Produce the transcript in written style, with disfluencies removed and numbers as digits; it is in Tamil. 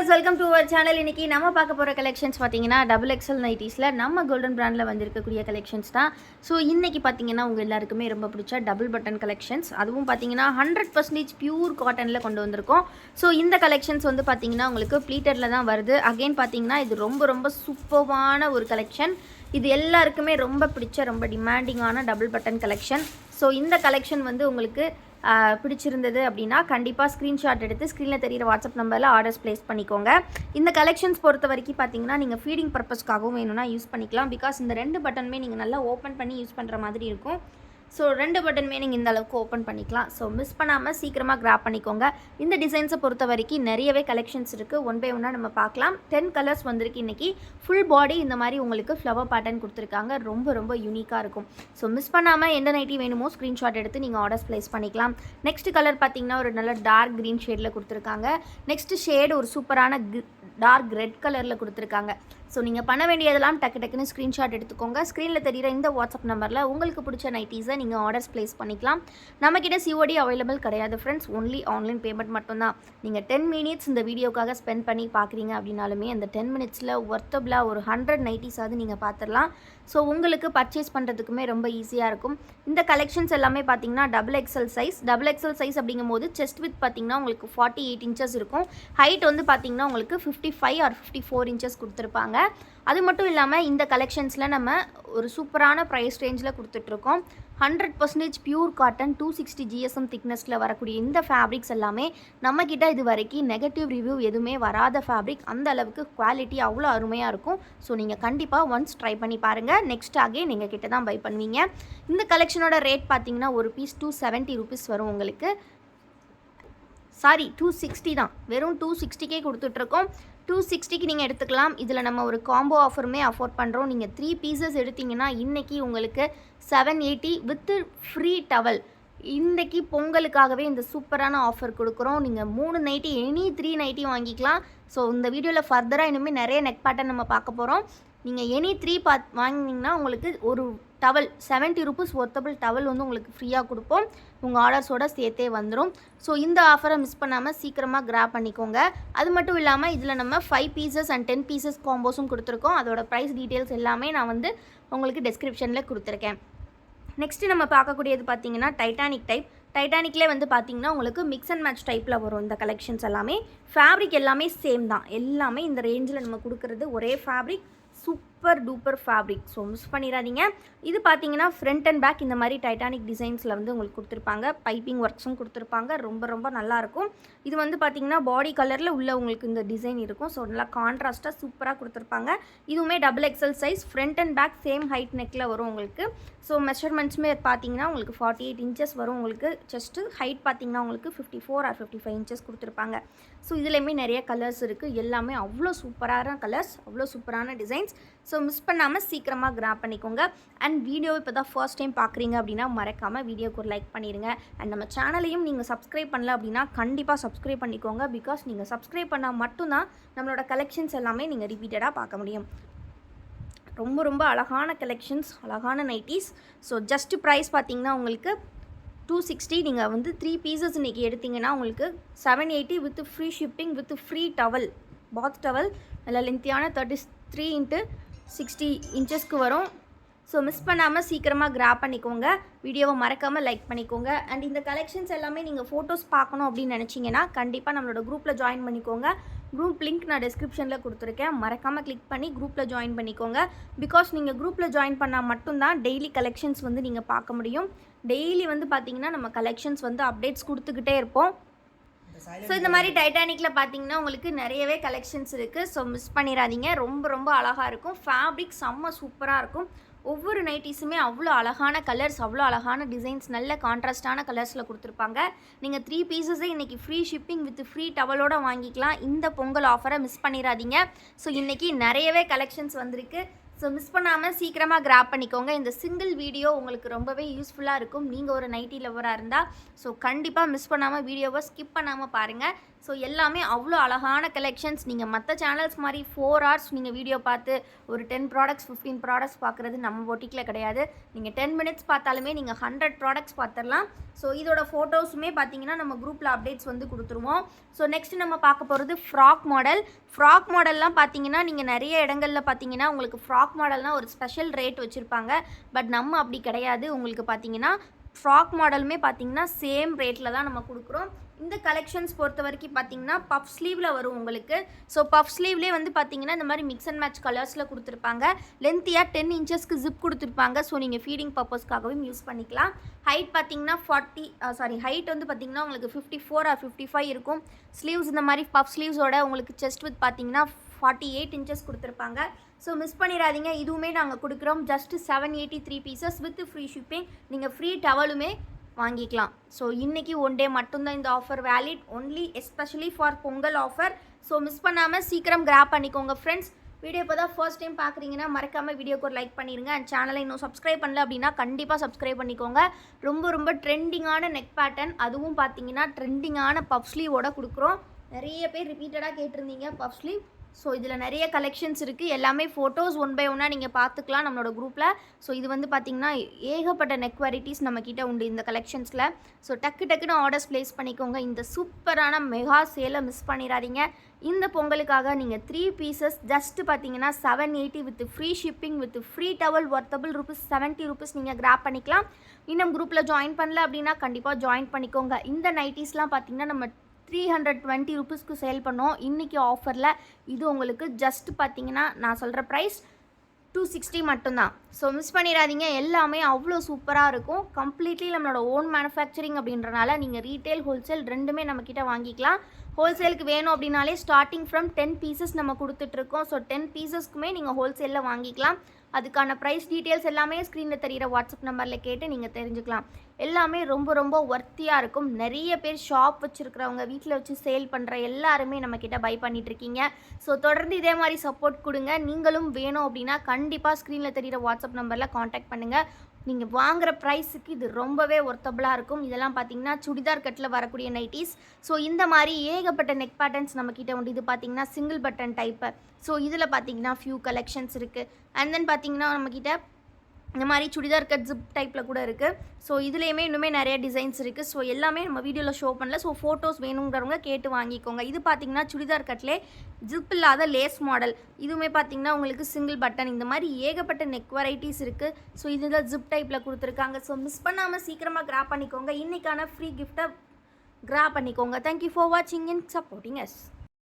Viewers welcome to our channel. இன்னைக்கு நம்ம பார்க்க போகிற கலெக்ஷன்ஸ் பார்த்தீங்கன்னா டபுள் எக்ஸல் நைட்டிஸில் நம்ம கோல்டன் பிராண்டில் வந்திருக்கக்கூடிய கலெக்ஷன்ஸ் தான். ஸோ இன்றைக்கி பார்த்தீங்கன்னா உங்கள் எல்லாருக்குமே ரொம்ப பிடிச்ச டபுள் பட்டன் கலெக்ஷன்ஸ், அதுவும் பார்த்தீங்கன்னா 100% பியூர் காட்டனில் கொண்டு வந்திருக்கோம். ஸோ இந்த கலெக்ஷன்ஸ் வந்து பார்த்தீங்கன்னா உங்களுக்கு ப்ளீட்டரில் தான் வருது. அகெயின் பார்த்தீங்கன்னா இது ரொம்ப சூப்பரான ஒரு கலெக்ஷன். இது எல்லாருக்குமே ரொம்ப பிடிச்ச ரொம்ப டிமாண்டிங்கான டபுள் பட்டன் கலெக்ஷன். ஸோ இந்த கலெக்ஷன் வந்து உங்களுக்கு பிடிச்சிருந்தது அப்படின்னா கண்டிப்பாக ஸ்க்ரீன்ஷாட் எடுத்து ஸ்க்ரீனில் தெரிகிற வாட்ஸ்அப் நம்பரில் ஆர்டர்ஸ் ப்ளேஸ் பண்ணிக்கோங்க. இந்த கலெக்ஷன்ஸ் பொறுத்த வரைக்கும் பார்த்தீங்கன்னா நீங்கள் ஃபீடிங் பர்பஸ்க்காகவும் வேணும்னா யூஸ் பண்ணிக்கலாம். பிகாஸ் இந்த 2 பட்டனுமே நீங்கள் நல்லா ஓப்பன் பண்ணி யூஸ் பண்ணுற மாதிரி இருக்கும். ஸோ 2 பட்டனுமே நீங்கள் இந்த அளவுக்கு ஓப்பன் பண்ணிக்கலாம். ஸோ மிஸ் பண்ணாமல் சீக்கிரமாக கிராப் பண்ணிக்கோங்க. இந்த டிசைன்ஸை பொறுத்த வரைக்கும் நிறையவே கலெக்ஷன்ஸ் இருக்குது. ஒன் பை ஒன்னாக நம்ம பார்க்கலாம். 10 கலர்ஸ் வந்திருக்கு இன்றைக்கி. ஃபுல் பாடி இந்த மாதிரி உங்களுக்கு ஃப்ளவர் பேட்டர்ன் கொடுத்துருக்காங்க. ரொம்ப யூனிக்காக இருக்கும். ஸோ மிஸ் பண்ணாமல் எந்த நைட்டி வேணுமோ ஸ்க்ரீன்ஷாட் எடுத்து நீங்கள் ஆர்டர்ஸ் ப்ளேஸ் பண்ணிக்கலாம். நெக்ஸ்ட் கலர் பார்த்தீங்கன்னா ஒரு நல்ல டார்க் க்ரீன் ஷேடில் கொடுத்துருக்காங்க. நெக்ஸ்ட் ஷேடு ஒரு சூப்பரான டார்க் ரெட் கலரில் கொடுத்துருக்காங்க. ஸோ நீங்கள் பண்ண வேண்டியதெல்லாம் டக்குன்னு ஸ்க்ரீன்ஷாட் எடுத்துக்கோங்க. ஸ்க்ரீனில் தெரிகிற இந்த வாட்ஸ்அப் நம்பரில் உங்களுக்கு பிடிச்ச நைட்டீஸை நீங்கள் ஆர்டர்ஸ் ப்ளேஸ் பண்ணிக்கலாம். நம்மக்கிட்ட சிஓடி அவைலபிள் கிடையாது ஃப்ரெண்ட்ஸ், ஒன்லி ஆன்லைன் பேமெண்ட் மட்டும்தான். நீங்கள் 10 மினிட்ஸ் இந்த வீடியோக்காக ஸ்பெண்ட் பண்ணி பார்க்குறீங்க அப்படின்னாலுமே அந்த 10 மினிட்ஸில் ஒர்த்தபிளாக ஒரு 100 நைட்டீஸாவது நீங்கள் பார்த்துடலாம். ஸோ உங்களுக்கு பர்ச்சேஸ் பண்ணுறதுக்குமே ரொம்ப ஈஸியாக இருக்கும். இந்த கலெக்ஷன்ஸ் எல்லாமே பார்த்தீங்கன்னா டபுள் எக்ஸல் சைஸ் அப்படிங்கும்போது செஸ்ட் வித் பார்த்தீங்கன்னா உங்களுக்கு 48 இன்ச்சஸ் இருக்கும். ஹைட் வந்து பார்த்தீங்கன்னா உங்களுக்கு 55 ஆர் 54 இன்ச்சஸ் கொடுத்துருப்பாங்க. அது மட்டும் இல்லாமல் இந்த கலெக்ஷன்ஸில் நம்ம ஒரு சூப்பரான ப்ரைஸ் ரேஞ்சில் கொடுத்துட்ருக்கோம். 100% பியூர் காட்டன் 260 GSM திக்னஸில் வரக்கூடிய இந்த ஃபேப்ரிக்ஸ் எல்லாமே நம்மக்கிட்ட இது வரைக்கும் நெகட்டிவ் ரிவ்யூ எதுவுமே வராத ஃபேப்ரிக். அந்த அளவுக்கு குவாலிட்டி அவ்வளோ அருமையாக இருக்கும். ஸோ நீங்கள் கண்டிப்பாக ஒன்ஸ் ட்ரை பண்ணி பாருங்கள். நெக்ஸ்ட் அகைன் நீங்கள் கிட்ட தான் பை பண்ணுவீங்க. இந்த கலெக்ஷனோட ரேட் பார்த்தீங்கன்னா ஒரு பீஸ் 270 ருபீஸ் வரும் உங்களுக்கு. சாரி 260 தான், வெறும் 260க்கே கொடுத்துட்ருக்கோம். 260க்கு நீங்கள் எடுத்துக்கலாம். இதில் நம்ம ஒரு காம்போ ஆஃபருமே அஃபோர்ட் பண்ணுறோம். நீங்கள் 3 பீசஸ் எடுத்திங்கன்னா இன்றைக்கி உங்களுக்கு 780 வித் ஃப்ரீ டவல். இன்றைக்கி பொங்கலுக்காகவே இந்த சூப்பரான ஆஃபர் கொடுக்குறோம். நீங்கள் 3 நைட்டி எனி 3 நைட்டி வாங்கிக்கலாம். ஸோ இந்த வீடியோவில் ஃபர்தராக இனிமேல் நிறைய நெக் பேட்டர்ன் நம்ம பார்க்க போகிறோம். நீங்கள் எனி 3 வாங்கினீங்கன்னா உங்களுக்கு ஒரு டவல் 70 ருபீஸ் ஒர்த்தபிள் டவல் வந்து உங்களுக்கு ஃப்ரீயாக கொடுப்போம். உங்கள் ஆர்டர்ஸோடு சேர்த்தே வந்துடும். ஸோ இந்த ஆஃபரை மிஸ் பண்ணாமல் சீக்கிரமாக கிராப் பண்ணிக்கோங்க. அது மட்டும் இல்லாமல் இதில் நம்ம 5 பீசஸ் அண்ட் 10 பீசஸ் காம்போஸும் கொடுத்துருக்கோம். அதோட ப்ரைஸ் டீட்டெயில்ஸ் எல்லாமே நான் வந்து உங்களுக்கு டிஸ்கிரிப்ஷனில் கொடுத்துருக்கேன். நெக்ஸ்ட்டு நம்ம பார்க்கக்கூடியது பார்த்தீங்கன்னா டைட்டானிக்லேயே வந்து பார்த்தீங்கன்னா உங்களுக்கு மிக்ஸ் அண்ட் மேட்ச் டைப்பில் வரும் இந்த கலெக்ஷன்ஸ் எல்லாமே. ஃபேப்ரிக் எல்லாமே சேம் தான். எல்லாமே இந்த ரேஞ்சில் நம்ம கொடுக்குறது ஒரே fabric, super duper fabric. So miss பண்ணிடாதீங்க. இது பார்த்தீங்கன்னா ஃப்ரண்ட் அண்ட் பேக் இந்த மாதிரி டைட்டானிக் டிசைன்ஸில் வந்து உங்களுக்கு கொடுத்துருப்பாங்க. பைப்பிங் ஒர்க்ஸும் கொடுத்துருப்பாங்க. ரொம்ப நல்லாயிருக்கும். இது வந்து பார்த்தீங்கன்னா பாடி கலரில் உள்ள உங்களுக்கு இந்த டிசைன் இருக்கும். ஸோ நல்லா கான்ட்ராஸ்ட்டாக சூப்பராக கொடுத்துருப்பாங்க. இதுவுமே double XL size, front and back same height நெக்கில் வரும் உங்களுக்கு. ஸோ மெஷர்மெண்ட்ஸுமே பார்த்தீங்கன்னா உங்களுக்கு 48 இன்ச்சஸ் வரும் உங்களுக்கு. செஸ்ட்டு ஹைட் பார்த்தீங்கன்னா உங்களுக்கு 54 ஆர் 55 இன்ச்சஸ் கொடுத்துருப்பாங்க. ஸோ இதுலேயுமே நிறைய கலர்ஸ் இருக்குது. எல்லாமே அவ்வளோ சூப்பரான கலர்ஸ், அவ்வளோ சூப்பரான டிசைன்ஸ். ஸோ மிஸ் பண்ணாமல் சீக்கிரமாக கிராப் பண்ணிக்கோங்க. அண்ட் வீடியோ இப்போ தான் ஃபர்ஸ்ட் டைம் பார்க்குறீங்க அப்படின்னா மறக்காமல் வீடியோக்கு ஒரு லைக் பண்ணிடுங்க. அண்ட் நம்ம சேனலையும் நீங்கள் சப்ஸ்கிரைப் பண்ணல அப்படின்னா கண்டிப்பாக சப்ஸ்கிரைப் பண்ணிக்கோங்க. பிகாஸ் நீங்கள் சப்ஸ்கிரைப் பண்ணால் மட்டும்தான் நம்மளோட கலெக்ஷன்ஸ் எல்லாமே நீங்கள் ரிப்பீட்டடாக பார்க்க முடியும். ரொம்ப அழகான கலெக்ஷன்ஸ், அழகான நைட்டீஸ். ஸோ ஜஸ்ட் ப்ரைஸ் பார்த்தீங்கன்னா உங்களுக்கு 260. நீங்கள் வந்து 3 பீசஸ் இன்றைக்கி எடுத்திங்கன்னா உங்களுக்கு 780 with free shipping with free towel, path towel. நல்ல லென்த்தியான 33 × 60 இன்ச்சஸ்க்கு வரும். ஸோ மிஸ் பண்ணாமல் சீக்கிரமாக கிராப் பண்ணிக்கோங்க. வீடியோவை மறக்காமல் லைக் பண்ணிக்கோங்க. அண்ட் இந்த கலெக்ஷன்ஸ் எல்லாமே நீங்கள் ஃபோட்டோஸ் பார்க்கணும் அப்படின்னு நினச்சிங்கன்னா கண்டிப்பாக நம்மளோட குரூப்பில் ஜாயின் பண்ணிக்கோங்க. குரூப் லிங்க் நான் டிஸ்கிரிப்ஷனில் கொடுத்துருக்கேன். மறக்காமல் கிளிக் பண்ணி குரூப்பில் ஜாயின் பண்ணிக்கோங்க. பிகாஸ் நீங்கள் குரூப்பில் ஜாயின் பண்ணால் மட்டும்தான் டெய்லி கலெக்ஷன்ஸ் வந்து நீங்கள் பார்க்க முடியும். டெய்லி வந்து பார்த்தீங்கன்னா நம்ம கலெக்ஷன்ஸ் வந்து அப்டேட்ஸ் கொடுத்துக்கிட்டே இருப்போம். ஸோ இந்த மாதிரி டைட்டானிக்கில் பார்த்தீங்கன்னா உங்களுக்கு நிறையவே கலெக்ஷன்ஸ் இருக்குது. ஸோ மிஸ் பண்ணிடாதீங்க. ரொம்ப அழகாக இருக்கும். ஃபேப்ரிக் செம்ம சூப்பராக இருக்கும். ஒவ்வொரு நைட்டீஸுமே அவ்வளோ அழகான கலர்ஸ், அவ்வளோ அழகான டிசைன்ஸ், நல்ல கான்ட்ராஸ்டான கலர்ஸில் கொடுத்துருப்பாங்க. நீங்கள் 3 பீசஸே இன்றைக்கி ஃப்ரீ ஷிப்பிங் வித் ஃப்ரீ டவலோடு வாங்கிக்கலாம். இந்த பொங்கல் ஆஃபரை மிஸ் பண்ணிடாதீங்க. ஸோ இன்றைக்கி நிறையவே கலெக்ஷன்ஸ் வந்திருக்கு. ஸோ மிஸ் பண்ணாமல் சீக்கிரமாக கிராப் பண்ணிக்கோங்க. இந்த சிங்கிள் வீடியோ உங்களுக்கு ரொம்பவே யூஸ்ஃபுல்லாக இருக்கும் நீங்கள் ஒரு நைட்டி லவராக இருந்தால். ஸோ கண்டிப்பாக மிஸ் பண்ணாமல் வீடியோவை ஸ்கிப் பண்ணாமல் பாருங்கள். ஸோ எல்லாமே அவ்வளோ அழகான கலெக்ஷன்ஸ். நீங்கள் மற்ற சேனல்ஸ் மாதிரி 4 hours நீங்கள் வீடியோ பார்த்து ஒரு 10 ப்ராடக்ட்ஸ் 15 ப்ராடக்ட்ஸ் பார்க்குறது நம்ம பொட்டிக்கில் கிடையாது. நீங்கள் 10 minutes பார்த்தாலுமே நீங்கள் 100 ப்ராடக்ட்ஸ் பார்த்துடலாம். ஸோ இதோட ஃபோட்டோஸுமே பார்த்தீங்கன்னா நம்ம குரூப்பில் அப்டேட்ஸ் வந்து கொடுத்துருவோம். ஸோ நெக்ஸ்ட் நம்ம பார்க்க போகிறது ஃப்ராக் மாடல். ஃப்ராக் மாடல்லாம் பார்த்தீங்கன்னா நீங்கள் நிறைய இடங்களில் பார்த்தீங்கன்னா உங்களுக்கு ஃப்ராக் மாடல்னால் ஒரு ஸ்பெஷல் ரேட் வச்சுருப்பாங்க. பட் நம்ம அப்படி கிடையாது. உங்களுக்கு பார்த்தீங்கன்னா ஃப்ராக் மாடலுமே பார்த்தீங்கன்னா சேம் ரேட்டில் தான் நம்ம கொடுக்குறோம். இந்த கலெக்ஷன்ஸ் பொறுத்த வரைக்கும் பார்த்தீங்கன்னா பஃப் ஸ்லீவில் வரும் உங்களுக்கு. ஸோ பஃப் ஸ்லீவ்லேயே வந்து பார்த்தீங்கன்னா இந்த மாதிரி மிக்ஸ் அண்ட் மேட்ச் கலர்ஸில் கொடுத்துருப்பாங்க. லென்த்தியாக 10 inchesக்கு ஜிப் கொடுத்துருப்பாங்க. ஸோ நீங்கள் ஃபீடிங் பர்பஸ்க்காகவும் யூஸ் பண்ணிக்கலாம். ஹைட் பார்த்தீங்கன்னா ஹைட் வந்து பார்த்தீங்கன்னா உங்களுக்கு 54 or 55 இருக்கும். ஸ்லீவ்ஸ் இந்த மாதிரி பஃப் ஸ்லீவ்ஸோட உங்களுக்கு செஸ்ட் வித் பார்த்தீங்கன்னா 48 inches கொடுத்துருப்பாங்க. ஸோ மிஸ் பண்ணிடாதீங்க. இதுவுமே நாங்கள் கொடுக்குறோம். Just 783 pieces with free shipping. நீங்கள் ஃப்ரீ டவலுமே வாங்கிக்கலாம். ஸோ இன்றைக்கி ஒன் டே மட்டும்தான் இந்த offer valid, only especially for Pongal offer. So miss பண்ணாமல் சீக்கிரம் கிராப் பண்ணிக்கோங்க ஃப்ரெண்ட்ஸ். வீடியோ இப்போ தான் ஃபர்ஸ்ட் டைம் பார்க்குறீங்கன்னா மறக்காமல் வீடியோக்கு ஒரு லைக் பண்ணிடுங்க. அண்ட் சேனலை இன்னும் சப்ஸ்கிரைப் பண்ணல அப்படின்னா கண்டிப்பாக சப்ஸ்கிரைப் பண்ணிக்கோங்க. ரொம்ப ரொம்ப ட்ரெண்டிங்கான நெக் பேட்டர்ன், அதுவும் பார்த்தீங்கன்னா ட்ரெண்டிங்கான பஃப் ஸ்லீவோட கொடுக்குறோம். நிறைய பேர் ரிப்பீட்டடாக கேட்டிருந்தீங்க பஃப் ஸ்லீவ். ஸோ இதில் நிறைய கலெக்ஷன்ஸ் இருக்குது. எல்லாமே ஃபோட்டோஸ் ஒன் பை ஒன்னாக நீங்கள் பார்த்துக்கலாம் நம்மளோட குரூப்பில். ஸோ இது வந்து பார்த்திங்கன்னா ஏகப்பட்ட நெக் வெரைட்டிஸ் நம்மக்கிட்ட உண்டு இந்த கலெக்ஷன்ஸில். ஸோ டக்குன்னு ஆர்டர்ஸ் ப்ளேஸ் பண்ணிக்கோங்க. இந்த சூப்பரான மெகா சேலை மிஸ் பண்ணிடாதீங்க. இந்த பொங்கலுக்காக நீங்கள் 3 pieces ஜஸ்ட்டு பார்த்தீங்கன்னா 780 with free shipping with free towel worthable ₹70 நீங்கள் கிராப் பண்ணிக்கலாம். இன்னும் குரூப்பில் ஜாயின் பண்ணல அப்படின்னா கண்டிப்பாக ஜாயின் பண்ணிக்கோங்க. இந்த நைட்டிஸ்லாம் பார்த்திங்கன்னா நம்ம 320 rupeesக்கு சேல் பண்ணோம் இன்றைக்கி ஆஃபரில். இது உங்களுக்கு ஜஸ்ட் பார்த்தீங்கன்னா நான் சொல்கிற ப்ரைஸ் 260 மட்டும்தான். ஸோ மிஸ் பண்ணிடாதீங்க. எல்லாமே அவ்வளோ சூப்பராக இருக்கும். கம்ப்ளீட்லி நம்மளோட ஓன் மேனுஃபேக்சரிங் அப்படின்றனால நீங்கள் ரீட்டெயில் ஹோல்சேல் ரெண்டுமே நம்மக்கிட்ட வாங்கிக்கலாம். ஹோல்சேலுக்கு வேணும் அப்படின்னாலே ஸ்டார்டிங் ஃப்ரம் 10 pieces நம்ம கொடுத்துட்ருக்கோம். ஸோ 10 piecesக்குமே நீங்கள் ஹோல்சேலில் வாங்கிக்கலாம். அதுக்கான ப்ரைஸ் டீட்டெயில்ஸ் எல்லாமே ஸ்க்ரீனில் தெரிகிற வாட்ஸ்அப் நம்பரில் கேட்டு நீங்கள் தெரிஞ்சுக்கலாம். எல்லாமே ரொம்ப ரொம்ப ஒர்த்தியாக இருக்கும். நிறைய பேர் ஷாப் வச்சுருக்கிறவங்க, வீட்டில் வச்சு சேல் பண்ணுற எல்லாருமே நம்மக்கிட்ட பை பண்ணிகிட்ருக்கீங்க. ஸோ தொடர்ந்து இதே மாதிரி சப்போர்ட் கொடுங்க. நீங்களும் வேணும் அப்படின்னா கண்டிப்பாக ஸ்க்ரீனில் தெரிகிற வாட்ஸ்அப் நம்பரில் காண்டாக்ட் பண்ணுங்கள். நீங்கள் வாங்குகிற ப்ரைஸுக்கு இது ரொம்பவே ஒர்த்தபுளாக இருக்கும். இதெல்லாம் பார்த்தீங்கன்னா சுடிதார் கட்டில் வரக்கூடிய நைட்டிஸ். ஸோ இந்த மாதிரி ஏகப்பட்ட நெக் பேட்டர்ன்ஸ் நம்மக்கிட்ட உண்டு. இது பார்த்தீங்கன்னா சிங்கிள் பட்டன் டைப்பு. ஸோ இதில் பார்த்தீங்கன்னா ஃபியூ கலெக்ஷன்ஸ் இருக்குது. அண்ட் தென் பார்த்தீங்கன்னா நம்மக்கிட்ட இந்த மாதிரி சுடிதார் கட் ஜிப் டைப்பில் கூட இருக்குது. ஸோ இதுலேயுமே இன்னுமே நிறைய டிசைன்ஸ் இருக்குது. ஸோ எல்லாமே நம்ம வீடியோவில் ஷோ பண்ணல. ஸோ ஃபோட்டோஸ் வேணுங்கிறவங்க கேட்டு வாங்கிக்கோங்க. இது பார்த்திங்கன்னா சுடிதார் கட்லே ஜிப் இல்லாத லேஸ் மாடல். இதுவுமே பார்த்திங்கன்னா உங்களுக்கு சிங்கிள் பட்டன். இந்த மாதிரி ஏகப்பட்ட நெக் வெரைட்டிஸ் இருக்குது. ஸோ இதுதான் ஜிப் டைப்பில் கொடுத்துருக்காங்க. ஸோ மிஸ் பண்ணாமல் சீக்கிரமாக கிராப் பண்ணிக்கோங்க. இன்றைக்கான ஃப்ரீ கிஃப்ட்டை கிராப் பண்ணிக்கோங்க. தேங்க்யூ ஃபார் வாட்சிங் அண்ட் சப்போர்ட்டிங் அஸ்.